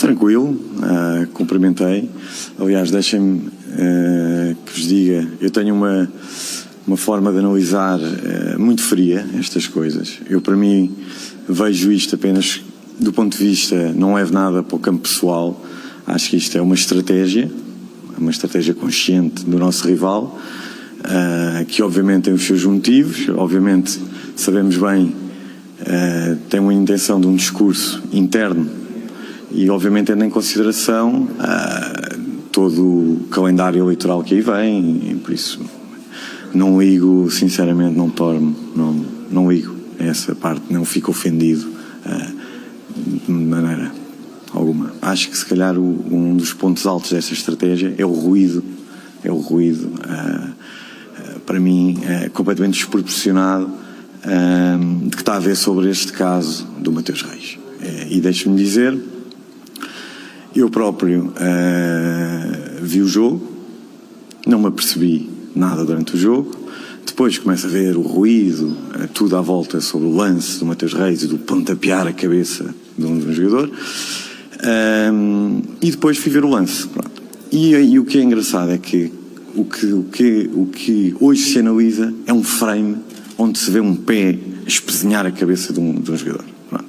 Tranquilo, cumprimentei. Aliás, deixem-me que vos diga, eu tenho uma forma de analisar muito fria estas coisas. Eu, para mim, vejo isto apenas do ponto de vista, não levo nada para o campo pessoal. Acho que isto é uma estratégia consciente do nosso rival, que obviamente tem os seus motivos, obviamente sabemos bem, tem uma intenção de um discurso interno e obviamente tendo em consideração todo o calendário eleitoral que aí vem, e por isso não ligo, sinceramente não ligo a essa parte, não fico ofendido de maneira alguma. Acho que se calhar um dos pontos altos desta estratégia é o ruído, para mim completamente desproporcionado de que está a haver sobre este caso do Mateus Reis. E deixe-me dizer, eu próprio vi o jogo, não me apercebi nada durante o jogo, depois começo a ver o ruído, tudo à volta sobre o lance do Mateus Reis e do pontapear a cabeça de um jogador, e depois fui ver o lance. Pronto. E o que é engraçado é que o que hoje se analisa é um frame onde se vê um pé espezinhar a cabeça de um jogador. Pronto.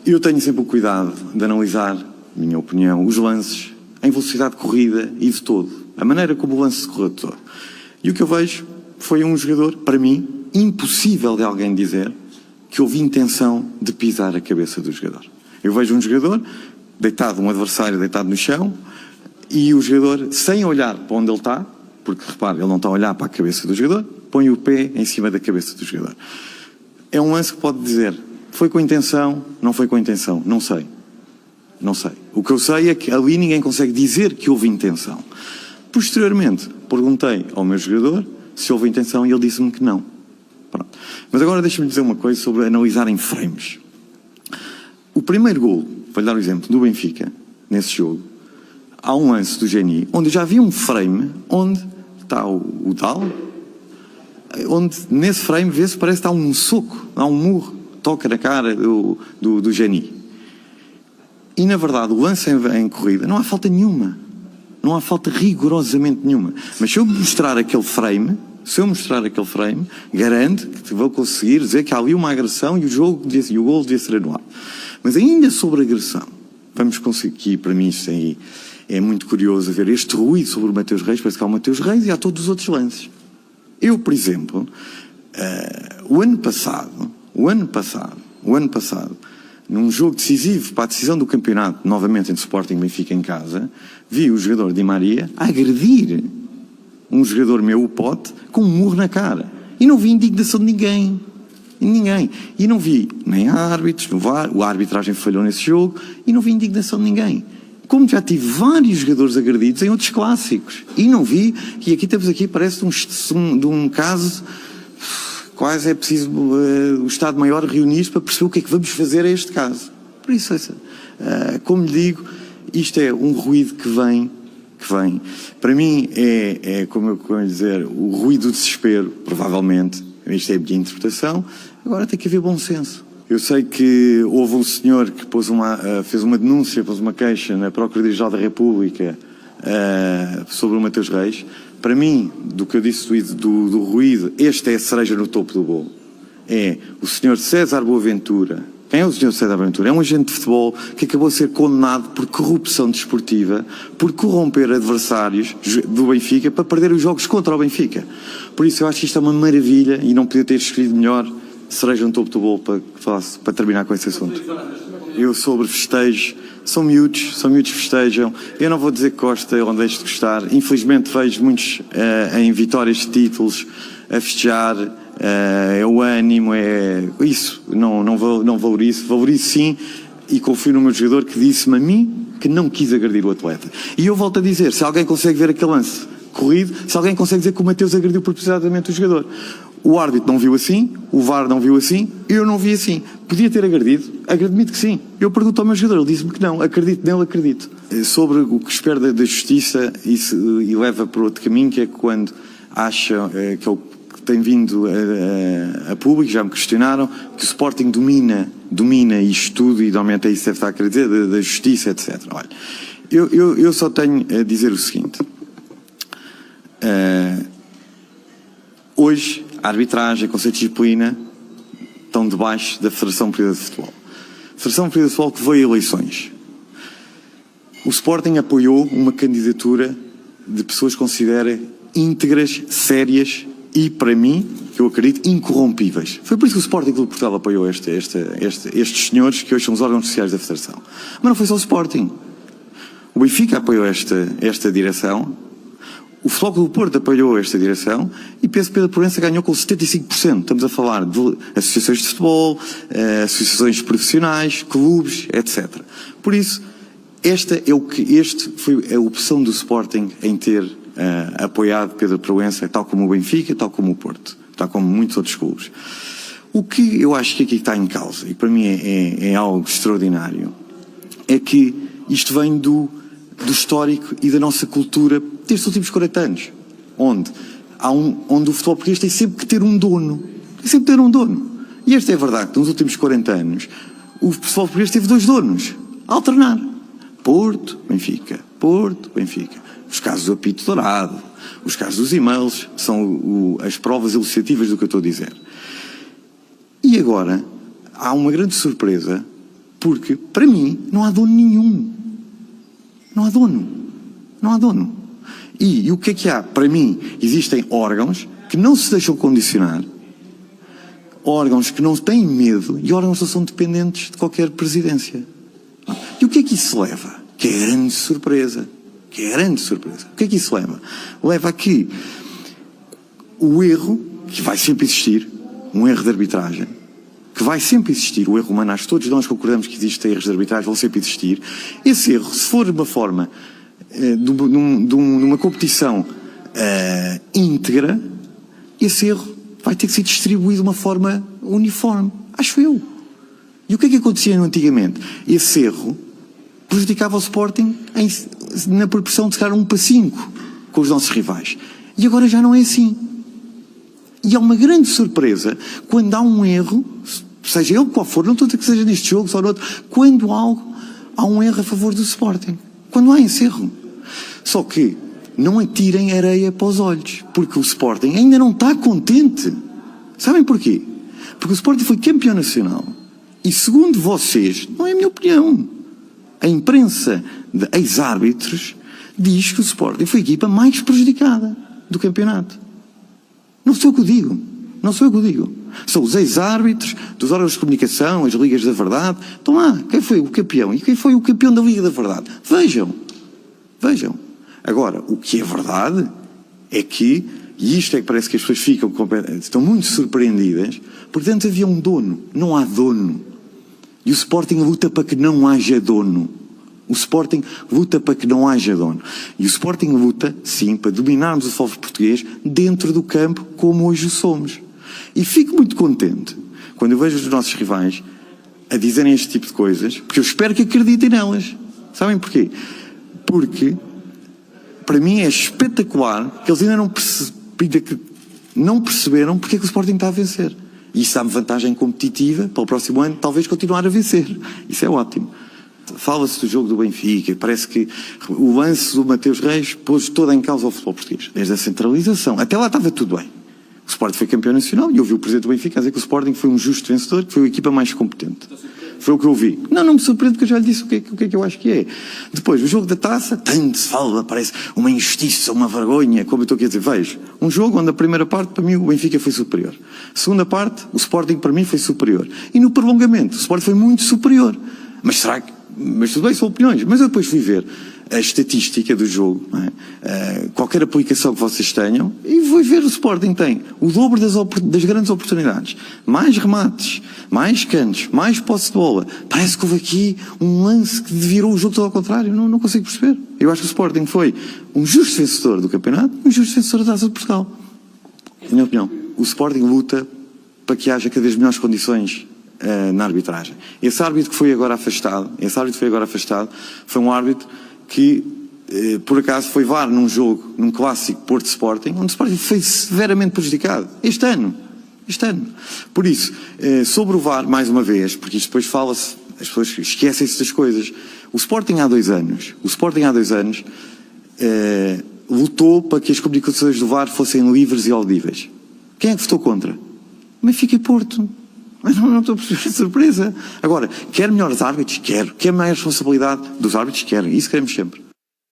Eu tenho sempre o cuidado de analisar, minha opinião, os lances em velocidade de corrida e de todo. A maneira como o lance se correu de todo. E o que eu vejo foi um jogador, para mim, impossível de alguém dizer que houve intenção de pisar a cabeça do jogador. Eu vejo um jogador deitado, um adversário deitado no chão, e o jogador, sem olhar para onde ele está, porque repare, ele não está a olhar para a cabeça do jogador, põe o pé em cima da cabeça do jogador. É um lance que pode dizer, foi com intenção, não foi com intenção, não sei. Não sei. O que eu sei é que ali ninguém consegue dizer que houve intenção. Posteriormente, perguntei ao meu jogador se houve intenção e ele disse-me que não. Pronto. Mas agora deixa-me dizer uma coisa sobre analisar em frames. O primeiro golo, vou-lhe dar o exemplo, do Benfica, nesse jogo, há um lance do Geni, onde já havia um frame onde está o Dal, onde nesse frame vê-se parece que está um soco, há um murro, toca na cara do Geni. E na verdade o lance em corrida não há falta nenhuma, não há falta rigorosamente nenhuma. Mas se eu mostrar aquele frame, garanto que vou conseguir dizer que há ali uma agressão e o golo devia ser anulado. Mas ainda sobre a agressão, vamos conseguir aqui, para mim isto aí é muito curioso ver este ruído sobre o Mateus Reis, parece que há o Mateus Reis e há todos os outros lances. Eu, por exemplo, o ano passado, num jogo decisivo para a decisão do campeonato, novamente entre Sporting e Benfica em casa, vi o jogador Di Maria agredir um jogador meu, o Pote, com um murro na cara. E não vi indignação de ninguém. E não vi nem árbitros, a arbitragem falhou nesse jogo, e não vi indignação de ninguém. Como já tive vários jogadores agredidos em outros clássicos. E não vi, e aqui temos parece de um caso, quase é preciso o Estado-Maior reunir-se para perceber o que é que vamos fazer a este caso. Por isso, como lhe digo, isto é um ruído que vem. Para mim como eu vou dizer, o ruído do desespero, provavelmente, isto é a minha interpretação, agora tem que haver bom senso. Eu sei que houve um senhor que fez uma denúncia, pôs uma queixa na Procuradoria-Geral da República sobre o Mateus Reis. Para mim, do que eu disse do ruído, esta é a cereja no topo do bolo. É o senhor César Boaventura. Quem é o senhor César Boaventura? É um agente de futebol que acabou de ser condenado por corrupção desportiva, por corromper adversários do Benfica para perder os jogos contra o Benfica. Por isso eu acho que isto é uma maravilha e não podia ter escolhido melhor cereja no topo do bolo para terminar com esse assunto. Eu sobre festejos, são miúdos festejam. Eu não vou dizer que gosto ou deixo de gostar. Infelizmente vejo muitos em vitórias de títulos a festejar, é o ânimo, é isso. Não valorizo. Valorizo sim e confio no meu jogador que disse-me a mim que não quis agredir o atleta. E eu volto a dizer, se alguém consegue ver aquele lance corrido, se alguém consegue dizer que o Mateus agrediu propositadamente o jogador. O árbitro não viu assim, o VAR não viu assim, eu não vi assim. Podia ter agredido? Admito que sim. Eu pergunto ao meu jogador, ele disse-me que não. Acredito nele, acredito. Sobre o que espero da justiça e leva para outro caminho, que é quando acha que é o que tem vindo a público, já me questionaram, que o Sporting domina domina isto tudo, e normalmente é isso que deve estar a querer dizer, da justiça, etc. Olha, eu só tenho a dizer o seguinte. Hoje, a arbitragem, o Conselho de Disciplina estão debaixo da Federação Portuguesa de Futebol. A Federação Portuguesa de Futebol que veio a eleições. O Sporting apoiou uma candidatura de pessoas que considera íntegras, sérias e, para mim, que eu acredito, incorrompíveis. Foi por isso que o Sporting Clube de Portugal apoiou estes senhores que hoje são os órgãos sociais da Federação. Mas não foi só o Sporting. O Benfica apoiou esta direção, o Futebol Clube do Porto apoiou esta direção e PSP da Proença ganhou com 75%. Estamos a falar de associações de futebol, associações profissionais, clubes, etc. Por isso, este foi a opção do Sporting em ter apoiado Pedro Proença, tal como o Benfica, tal como o Porto, tal como muitos outros clubes. O que eu acho que aqui está em causa, e para mim é algo extraordinário, é que isto vem do histórico e da nossa cultura destes últimos 40 anos, onde o futebol português tem sempre que ter um dono. Tem sempre que ter um dono. E esta é a verdade, nos últimos 40 anos, o futebol português teve 2 donos, a alternar. Porto, Benfica. Porto, Benfica. Os casos do apito dourado, os casos dos e-mails, são as provas elucidativas do que eu estou a dizer. E agora, há uma grande surpresa, porque, para mim, não há dono nenhum. Não há dono. Não há dono. E o que há? Para mim, existem órgãos que não se deixam condicionar, órgãos que não têm medo e órgãos que são dependentes de qualquer presidência. E o que é que isso leva? Que é grande surpresa. Que é grande surpresa. O que é que isso leva? Leva a que o erro, que vai sempre existir, um erro de arbitragem, que vai sempre existir, o erro humano, acho que todos nós concordamos que existem erros de arbitragem, vão sempre existir. Esse erro, se for de uma forma, de uma competição íntegra, esse erro vai ter que ser distribuído de uma forma uniforme. Acho eu. E o que é que acontecia antigamente? Esse erro prejudicava o Sporting na proporção de ficar 1-5 com os nossos rivais. E agora já não é assim. E é uma grande surpresa quando há um erro, seja ele qual for, não estou a dizer que seja neste jogo, só no outro, quando há um erro a favor do Sporting. Quando há esse erro. Só que não atirem areia para os olhos, porque o Sporting ainda não está contente. Sabem porquê? Porque o Sporting foi campeão nacional. E segundo vocês, não é a minha opinião, a imprensa de ex-árbitros diz que o Sporting foi a equipa mais prejudicada do campeonato. Não sou eu que o digo. Não sou eu que o digo. São os ex-árbitros dos órgãos de comunicação, as Ligas da Verdade. Estão lá. Quem foi o campeão? E quem foi o campeão da Liga da Verdade? Vejam. Vejam. Agora, o que é verdade é que, e isto é que parece que as pessoas estão muito surpreendidas, porque antes havia um dono. Não há dono. E o Sporting luta para que não haja dono. O Sporting luta para que não haja dono. E o Sporting luta, sim, para dominarmos o futebol português dentro do campo como hoje o somos. E fico muito contente quando eu vejo os nossos rivais a dizerem este tipo de coisas, porque eu espero que acreditem nelas. Sabem porquê? Porque, para mim, é espetacular que eles ainda não perceberam porque é que o Sporting está a vencer. E isso dá-me vantagem competitiva para o próximo ano, talvez continuar a vencer. Isso é ótimo. Fala-se do jogo do Benfica, parece que o lance do Mateus Reis pôs toda em causa o futebol português. Desde a centralização. Até lá estava tudo bem. O Sporting foi campeão nacional e eu ouvi o presidente do Benfica dizer que o Sporting foi um justo vencedor, que foi a equipa mais competente. Foi o que eu vi. Não me surpreende, porque eu já lhe disse o que é que eu acho que é. Depois, o jogo da taça, tanto se fala, parece uma injustiça, uma vergonha, como eu estou aqui a dizer. Vejo, um jogo onde a primeira parte, para mim, o Benfica foi superior. A segunda parte, o Sporting, para mim, foi superior. E no prolongamento, o Sporting foi muito superior. Mas será que... Mas tudo bem, são opiniões. Mas eu depois fui ver a estatística do jogo, não é? Qualquer aplicação que vocês tenham, e vou ver o Sporting tem o dobro das grandes oportunidades, mais remates, mais cantos, mais posse de bola. Parece que houve aqui um lance que virou o jogo todo ao contrário. Não consigo perceber. Eu acho que o Sporting foi um justo vencedor do campeonato, um justo vencedor da Taça de Portugal. Na minha opinião, o Sporting luta para que haja cada vez melhores condições na arbitragem. Esse árbitro que foi agora afastado, foi um árbitro que, por acaso, foi VAR num jogo, num clássico Porto Sporting, onde o Sporting foi severamente prejudicado. Este ano. Este ano. Por isso, sobre o VAR, mais uma vez, porque isto depois fala-se, as pessoas esquecem-se das coisas. O Sporting há 2 anos, lutou para que as comunicações do VAR fossem livres e audíveis. Quem é que votou contra? Benfica e Porto. Mas não estou a perceber a surpresa. Agora, quer melhores árbitros? Quero. Quer maior responsabilidade dos árbitros? Quero. Isso queremos sempre.